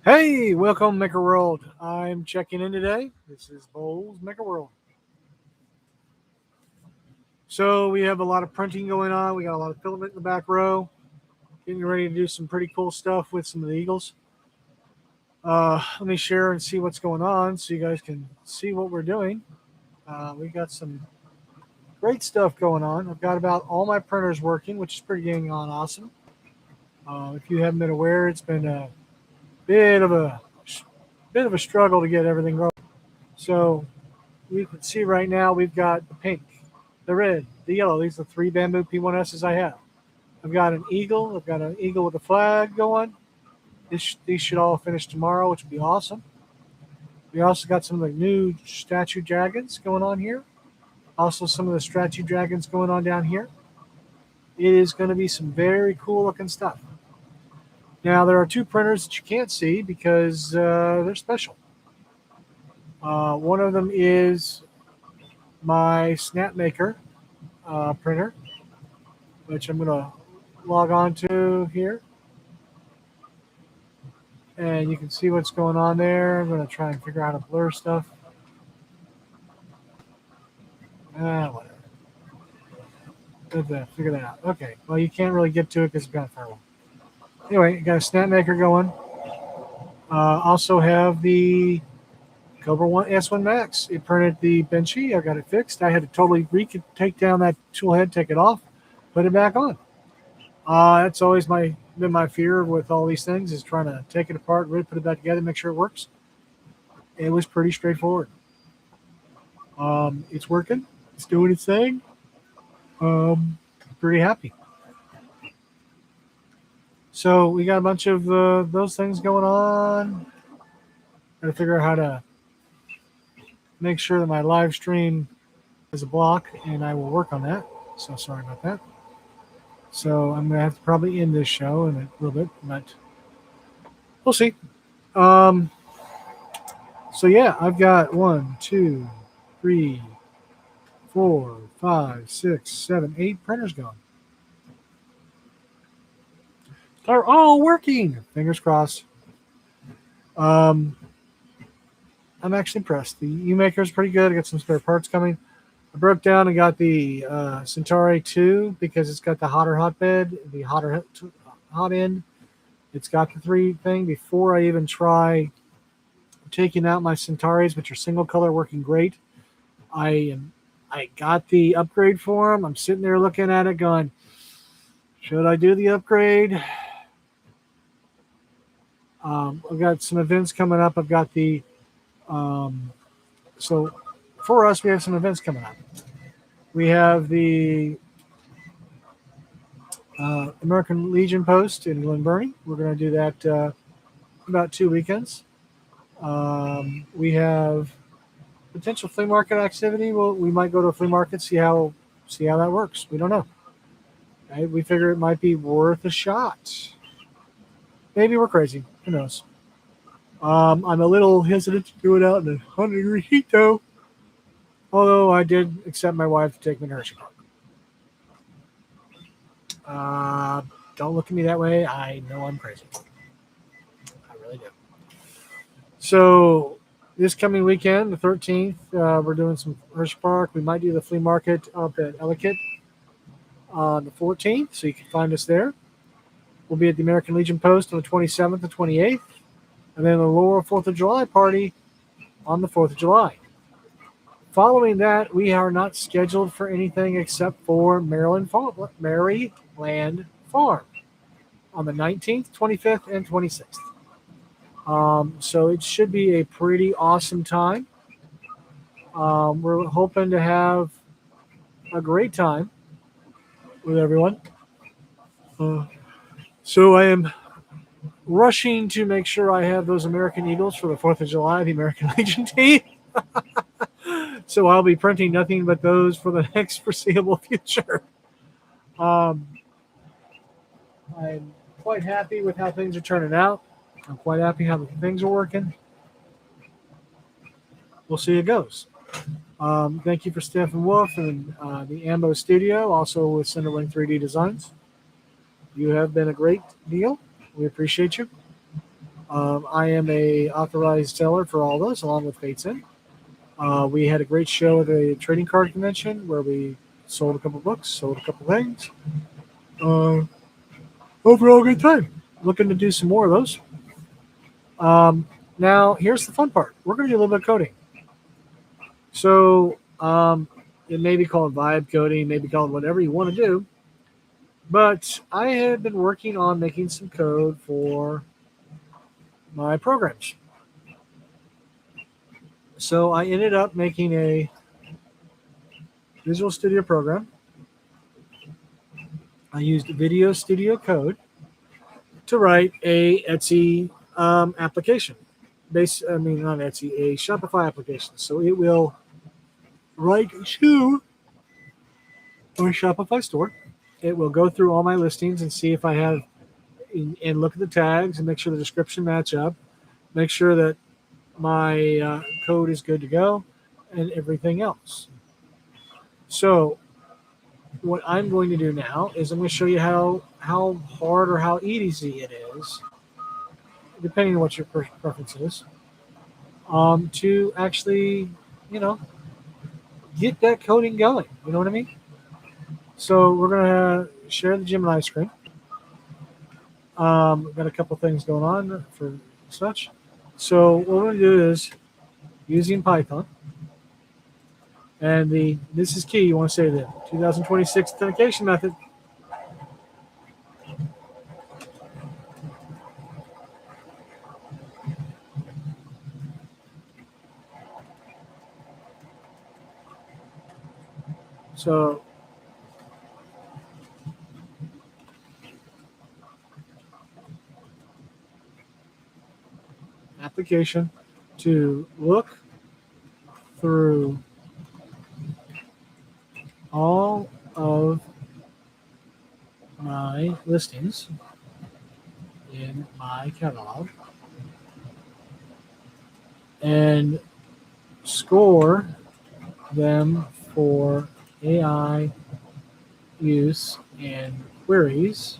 Hey, welcome Maker World. I'm checking in today. This is Boals Maker World. So we have a lot of printing going on. We got a lot of filament in the back row. Getting ready to do some pretty cool stuff with some of the eagles. Let me share and see what's going on so you guys can see what we're doing. We got some great stuff going on. I've got about all my printers working, which is pretty dang on awesome. If you haven't been aware, it's been a bit of a bit of a struggle to get everything rolling. So you can see right now we've got the pink, the red, the yellow. These are the three bamboo P1Ss I have. I've got an eagle. I've got an eagle with a flag going. These should all finish tomorrow, which would be awesome. We also got some of the new statue dragons going on here. Also, some of the statue dragons going on down here. It is going to be some very cool looking stuff. Now, there are two printers that you can't see because they're special. One of them is my Snapmaker printer, which I'm going to log on to here. And you can see what's going on there. I'm going to try and figure out how to blur stuff. Whatever. Figure that out. Okay. Well, you can't really get to it because it's got a firewall. Anyway, got a Snapmaker going. Also have the Cobra One S1 Max. It printed the Benchy. I got it fixed. I had to totally take down that tool head, take it off, put it back on. That's always been my fear with all these things is trying to take it apart, really put it back together, make sure it works. It was pretty straightforward. It's working. It's doing its thing. Pretty happy. So we got a bunch of those things going on. Got to figure out how to make sure that my live stream is a block, and I will work on that. So sorry about that. So I'm going to have to probably end this show in a little bit, but we'll see. So yeah, I've got 1, 2, 3, 4, 5, 6, 7, 8 printers going. They're all working. Fingers crossed. I'm actually impressed. The U-Maker is pretty good. I got some spare parts coming. I broke down and got the Centauri 2 because it's got the hotter hotbed, the hotter hot end. It's got the 3 thing. Before I even try taking out my Centauris, which are single color, working great, I got the upgrade for them. I'm sitting there looking at it going, should I do the upgrade? I've got some events coming up. I've got the so for us, we have some events coming up. We have the American Legion post in Glen Burnie. We're going to do that about 2 weekends. We have potential flea market activity. Well, we might go to a flea market, see how that works. We don't know. Right? We figure it might be worth a shot. Maybe we're crazy. Who knows? I'm a little hesitant to do it out in the 100-degree heat, though. Although I did accept my wife to take me to Hershey Park. Don't look at me that way. I know I'm crazy. I really do. So this coming weekend, the 13th, we're doing some Hershey Park. We might do the flea market up at Ellicott on the 14th, so you can find us there. We'll be at the American Legion Post on the 27th and 28th, and then the Laurel 4th of July party on the 4th of July. Following that, we are not scheduled for anything except for Maryland Farm on the 19th, 25th, and 26th. So it should be a pretty awesome time. We're hoping to have a great time with everyone. So I am rushing to make sure I have those American Eagles for the 4th of July, the American Legion team. So I'll be printing nothing but those for the next foreseeable future. I'm quite happy with how things are turning out. I'm quite happy how things are working. We'll see how it goes. Thank you for Stephen Wolf and the Ambo Studio, also with Cinderwing 3D Designs. You have been a great deal. We appreciate you. I am a authorized seller for all those, along with Bateson. We had a great show at the trading card convention where we sold a couple books, sold a couple things. Uh, Overall, good time. Looking to do some more of those. Now, here's the fun part. We're going to do a little bit of coding. So it may be called vibe coding, maybe called whatever you want to do. But I have been working on making some code for my programs. So I ended up making a Visual Studio program. I used Video Studio Code to write a Etsy application. Not Etsy, a Shopify application. So it will write to my Shopify store. It will go through all my listings and see if I have, and look at the tags and make sure the description match up. Make sure that my code is good to go and everything else. So what I'm going to do now is I'm going to show you how hard or how easy it is, depending on what your preference is, to actually, get that coding going. You know what I mean? So we're going to share the Gemini screen. We've got a couple things going on for such. So what we're going to do is using Python. And this is key. You want to say the 2026 authentication method. So application to look through all of my listings in my catalog and score them for AI use and queries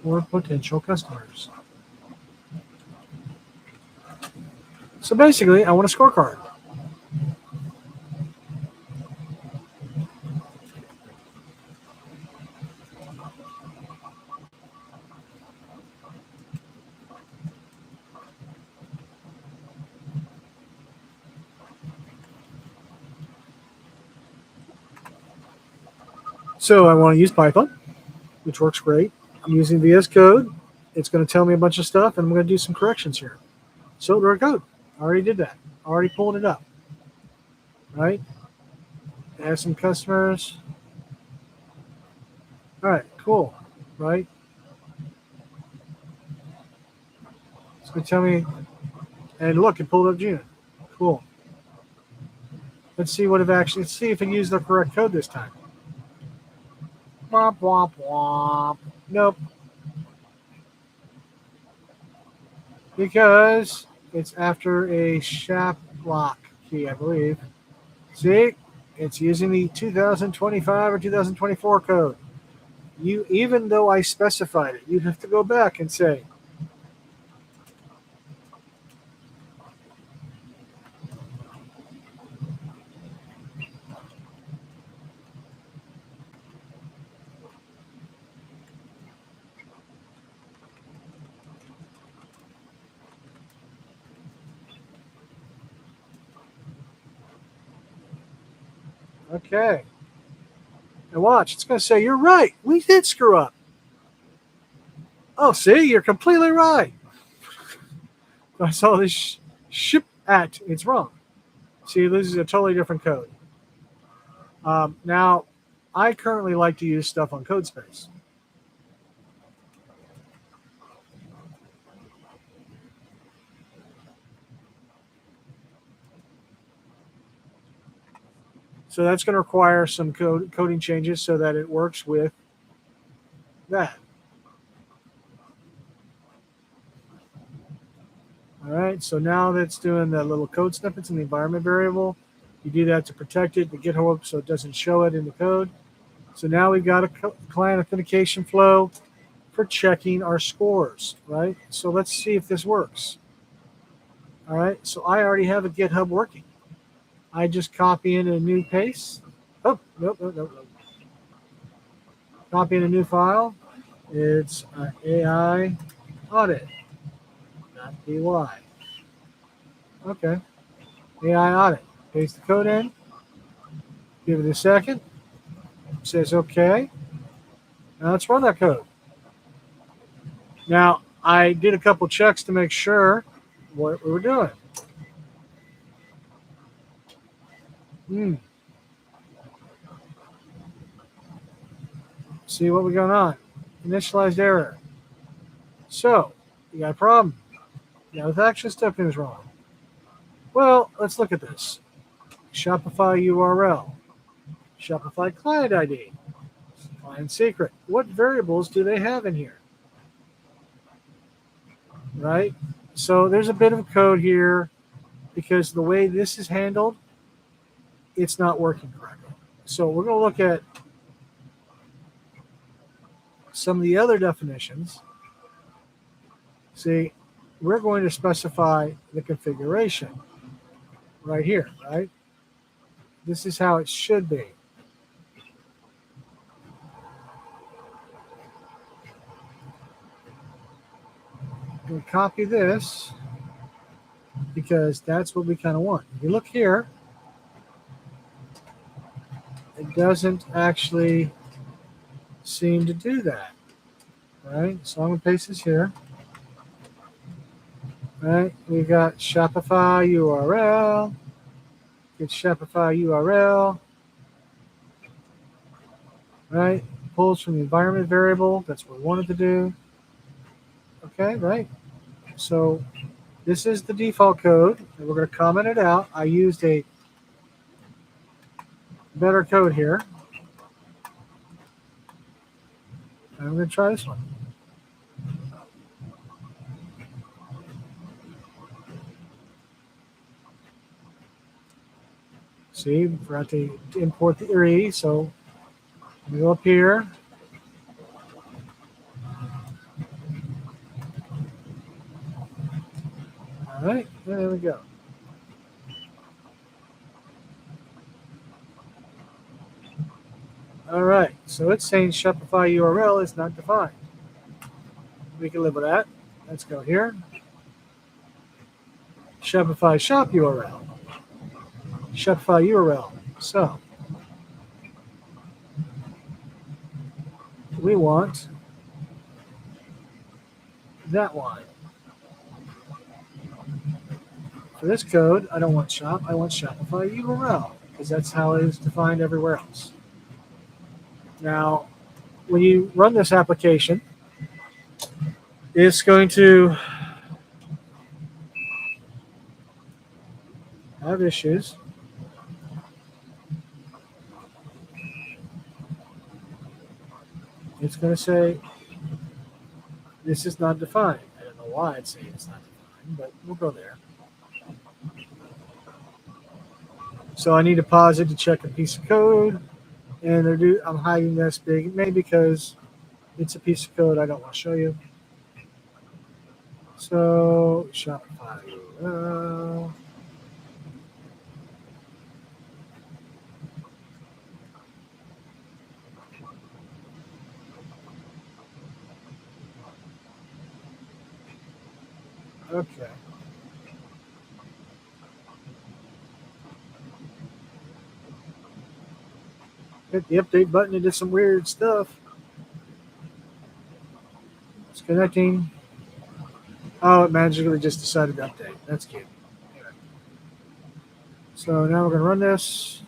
for potential customers. So basically, I want a scorecard. So I want to use Python, which works great. I'm using VS Code. It's going to tell me a bunch of stuff, and I'm going to do some corrections here. So there we go. I already did that. I already pulled it up. Right? I have some customers. All right, cool. Right? It's going to tell me, and look, it pulled up Gina. Cool. Let's see let's see if it used the correct code this time. Womp, womp, womp. Nope. Because it's after a SHAP lock key, I believe. See? It's using the 2025 or 2024 code. Even though I specified it, you'd have to go back and say, okay. And watch, it's going to say, you're right. We did screw up. Oh, see, you're completely right. I saw this ship at, it's wrong. See, this is a totally different code. Now, I currently like to use stuff on CodeSpace. So that's going to require some coding changes so that it works with that. All right, so now that's doing the little code snippets in the environment variable. You do that to protect it, to GitHub, so it doesn't show it in the code. So now we've got a client authentication flow for checking our scores, right? So let's see if this works. All right, so I already have a GitHub working. I just copy in a new paste. Oh, nope. Copy in a new file. It's AI audit, not PY. Okay, AI audit. Paste the code in. Give it a second. It says okay. Now let's run that code. Now I did a couple checks to make sure what we were doing. See what we got on. Initialized error. So you got a problem. Now the action token is wrong. Well, let's look at this. Shopify URL. Shopify client ID. Client secret. What variables do they have in here? Right? So there's a bit of code here because the way this is handled, it's not working correctly. So we're going to look at some of the other definitions. See, we're going to specify the configuration right here, right? This is how it should be. We'll copy this because that's what we kind of want. If you look here, it doesn't actually seem to do that, right? So I'm going to paste this here. Right, we got Shopify URL. Get Shopify URL. Right, pulls from the environment variable. That's what we wanted to do. Okay, right. So this is the default code, and we're going to comment it out. I used a better code here. I'm going to try this one. See, we forgot to import the IRI, so we go up here. All right, there we go. All right, so it's saying Shopify URL is not defined. We can live with that. Let's go here. Shopify shop URL. Shopify URL. So we want that one. For this code, I don't want shop. I want Shopify URL because that's how it is defined everywhere else. Now, when you run this application, it's going to have issues. It's going to say, this is not defined. I don't know why it's saying it's not defined, but we'll go there. So I need to pause it to check a piece of code. And I'm hiding this big, maybe because it's a piece of code I don't want to show you. So Shopify URL. Okay. Hit the update button and did some weird stuff. It's connecting. Oh, it magically just decided to update. That's cute. Anyway. So now we're going to run this.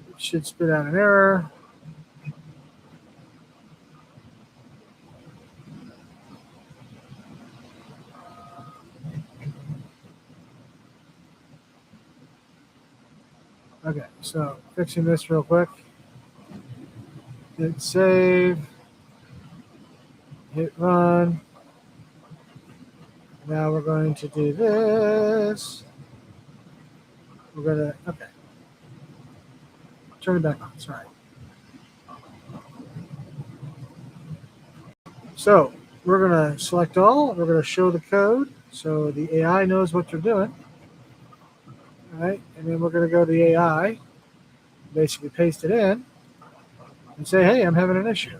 It should spit out an error. Okay, so fixing this real quick. Hit save. Hit run. Now we're going to do this. We're going to, okay. Turn it back on. Sorry. So we're going to select all. We're going to show the code so the AI knows what you're doing. All right. And then we're going to go to the AI, basically paste it in, and say, hey, I'm having an issue.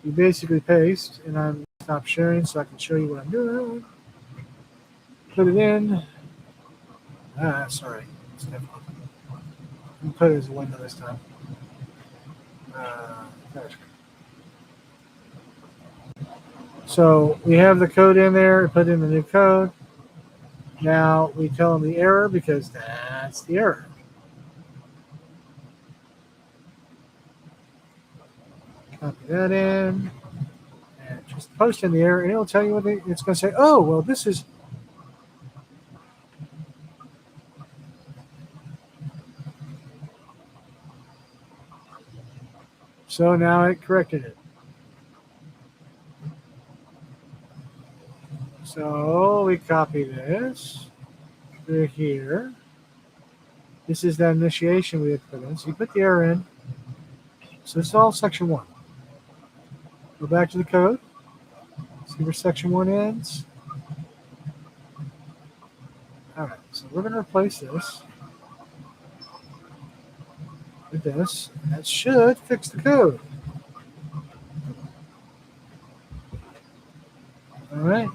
You basically paste, and I'm stop sharing so I can show you what I'm doing. Put it in. Sorry. It's different. I'm put it as a window this time. So we have the code in there. Put in the new code. Now we tell them the error because that's the error. Copy that in. And just post in the error, and it'll tell you what it's going to say. Oh, well, this is. So now it corrected it. So we copy this through here. This is the initiation we had put in. So you put the error in. So this is all section 1. Go back to the code. See where section 1 ends. All right, so we're going to replace this with this. And that should fix the code. All right.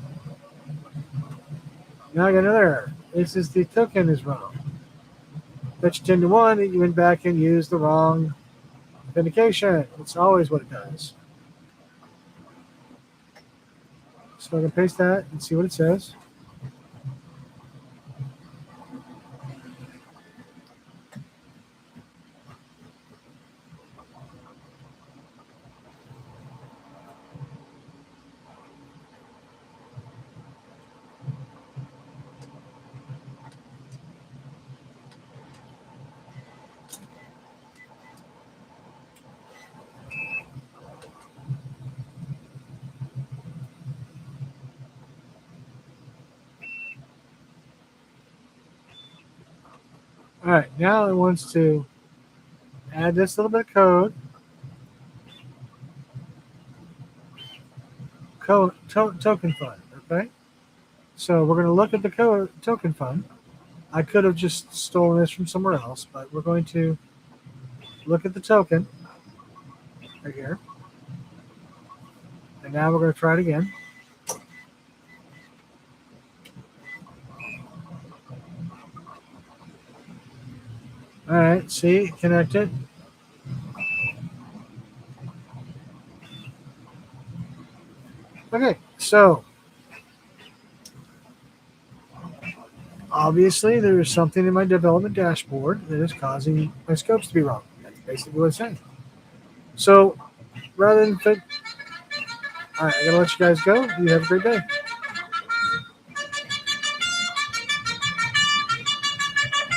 Now I got another error. This is the token is wrong. Fetch 10 to 1, and you went back and used the wrong authentication. It's always what it does. So I'm going to paste that and see what it says. All right, now it wants to add this little bit of code. Token fund, okay? So we're going to look at the token fund. I could have just stolen this from somewhere else, but we're going to look at the token right here. And now we're going to try it again. All right, see, connected. Okay, so obviously there is something in my development dashboard that is causing my scopes to be wrong. That's basically what it's saying. So rather than all right, I gotta let you guys go. You have a great day.